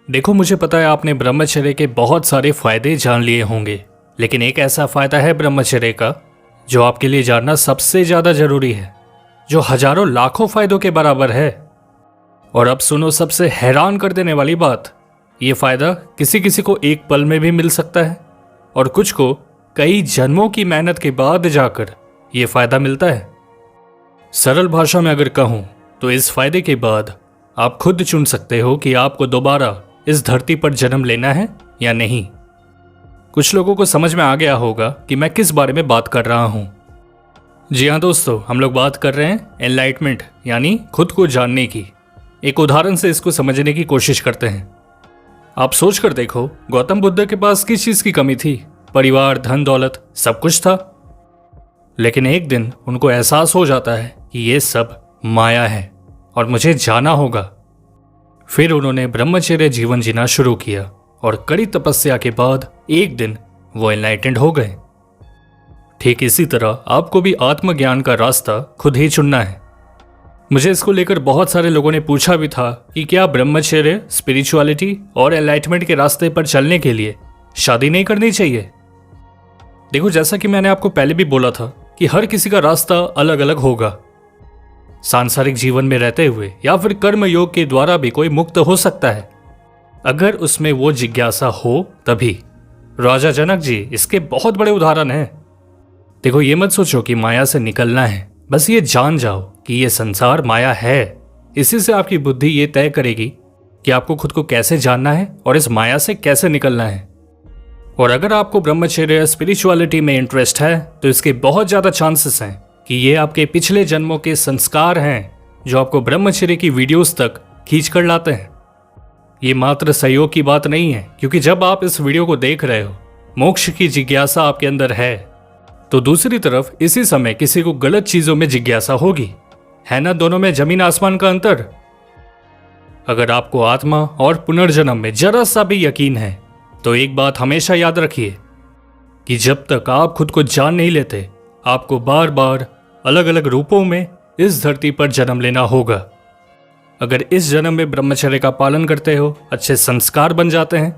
देखो, मुझे पता है आपने ब्रह्मचर्य के बहुत सारे फायदे जान लिए होंगे, लेकिन एक ऐसा फायदा है ब्रह्मचर्य का जो आपके लिए जानना सबसे ज्यादा जरूरी है, जो हजारों लाखों फायदों के बराबर है। और अब सुनो सबसे हैरान कर देने वाली बात, ये फायदा किसी किसी को एक पल में भी मिल सकता है और कुछ को कई जन्मों की मेहनत के बाद जाकर ये फायदा मिलता है। सरल भाषा में अगर कहूं तो इस फायदे के बाद आप खुद चुन सकते हो कि आपको दोबारा इस धरती पर जन्म लेना है या नहीं। कुछ लोगों को समझ में आ गया होगा कि मैं किस बारे में बात कर रहा हूं। जी हाँ दोस्तों, हम लोग बात कर रहे हैं एनलाइटमेंट यानी खुद को जानने की। एक उदाहरण से इसको समझने की कोशिश करते हैं। आप सोच कर देखो, गौतम बुद्ध के पास किस चीज की कमी थी? परिवार, धन दौलत, सब कुछ था। लेकिन एक दिन उनको एहसास हो जाता है कि ये सब माया है और मुझे जाना होगा। फिर उन्होंने ब्रह्मचर्य जीवन जीना शुरू किया और कड़ी तपस्या के बाद एक दिन वो एनलाइटेंड हो गए। ठीक इसी तरह आपको भी आत्मज्ञान का रास्ता खुद ही चुनना है। मुझे इसको लेकर बहुत सारे लोगों ने पूछा भी था कि क्या ब्रह्मचर्य, स्पिरिचुअलिटी और एनलाइटमेंट के रास्ते पर चलने के लिए शादी नहीं करनी चाहिए? देखो, जैसा कि मैंने आपको पहले भी बोला था कि हर किसी का रास्ता अलग अलग होगा। सांसारिक जीवन में रहते हुए या फिर कर्म योग के द्वारा भी कोई मुक्त हो सकता है, अगर उसमें वो जिज्ञासा हो तभी। राजा जनक जी इसके बहुत बड़े उदाहरण हैं। देखो, ये मत सोचो कि माया से निकलना है, बस ये जान जाओ कि ये संसार माया है। इसी से आपकी बुद्धि ये तय करेगी कि आपको खुद को कैसे जानना है और इस माया से कैसे निकलना है। और अगर आपको ब्रह्मचर्य, स्पिरिचुअलिटी में इंटरेस्ट है तो इसके बहुत ज्यादा चांसेस हैं कि ये आपके पिछले जन्मों के संस्कार हैं जो आपको ब्रह्मचर्य की वीडियोस तक खींच कर लाते हैं। ये मात्र सहयोग की बात नहीं है, क्योंकि जब आप इस वीडियो को देख रहे हो, मोक्ष की जिज्ञासा आपके अंदर है, तो दूसरी तरफ इसी समय किसी को गलत चीजों में जिज्ञासा होगी। है ना दोनों में जमीन आसमान का अंतर? अगर आपको आत्मा और पुनर्जन्म में जरा सा भी यकीन है तो एक बात हमेशा याद रखिए कि जब तक आप खुद को जान नहीं लेते, आपको बार बार अलग अलग रूपों में इस धरती पर जन्म लेना होगा। अगर इस जन्म में ब्रह्मचर्य का पालन करते हो, अच्छे संस्कार बन जाते हैं,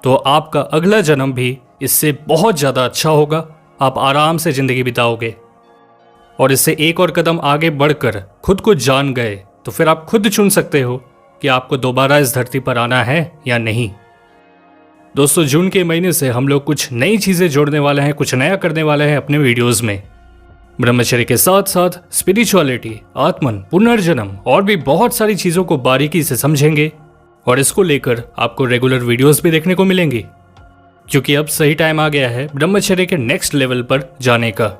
तो आपका अगला जन्म भी इससे बहुत ज्यादा अच्छा होगा। आप आराम से जिंदगी बिताओगे। और इससे एक और कदम आगे बढ़कर खुद को जान गए तो फिर आप खुद चुन सकते हो कि आपको दोबारा इस धरती पर आना है या नहीं। दोस्तों, जून के महीने से हम लोग कुछ नई चीजें जोड़ने वाले हैं, कुछ नया करने वाले हैं अपने वीडियोस में। ब्रह्मचर्य के साथ साथ स्पिरिचुअलिटी, आत्मन, पुनर्जन्म और भी बहुत सारी चीजों को बारीकी से समझेंगे और इसको लेकर आपको रेगुलर वीडियोस भी देखने को मिलेंगी, क्योंकि अब सही टाइम आ गया है ब्रह्मचर्य के नेक्स्ट लेवल पर जाने का।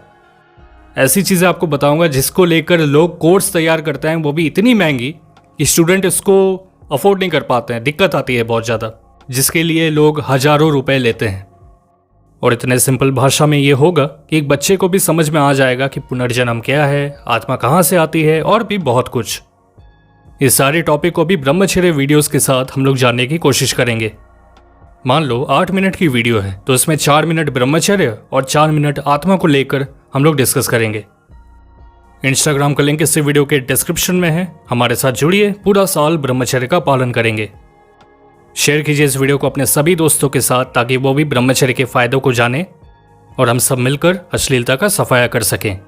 ऐसी चीजें आपको बताऊंगा जिसको लेकर लोग कोर्स तैयार करते हैं, वो भी इतनी महंगी कि स्टूडेंट इसको अफोर्ड नहीं कर पाते हैं, दिक्कत आती है बहुत ज्यादा, जिसके लिए लोग हजारों रुपए लेते हैं। और इतने सिंपल भाषा में ये होगा कि एक बच्चे को भी समझ में आ जाएगा कि पुनर्जन्म क्या है, आत्मा कहाँ से आती है और भी बहुत कुछ। इस सारे टॉपिक को भी ब्रह्मचर्य वीडियोस के साथ हम लोग जानने की कोशिश करेंगे। मान लो 8 मिनट की वीडियो है तो इसमें 4 मिनट ब्रह्मचर्य और 4 मिनट आत्मा को लेकर हम लोग डिस्कस करेंगे। इंस्टाग्राम का लिंक इस वीडियो के डिस्क्रिप्शन में है। हमारे साथ जुड़िए, पूरा साल ब्रह्मचर्य का पालन करेंगे। शेयर कीजिए इस वीडियो को अपने सभी दोस्तों के साथ ताकि वो भी ब्रह्मचर्य के फायदों को जाने और हम सब मिलकर अश्लीलता का सफाया कर सकें।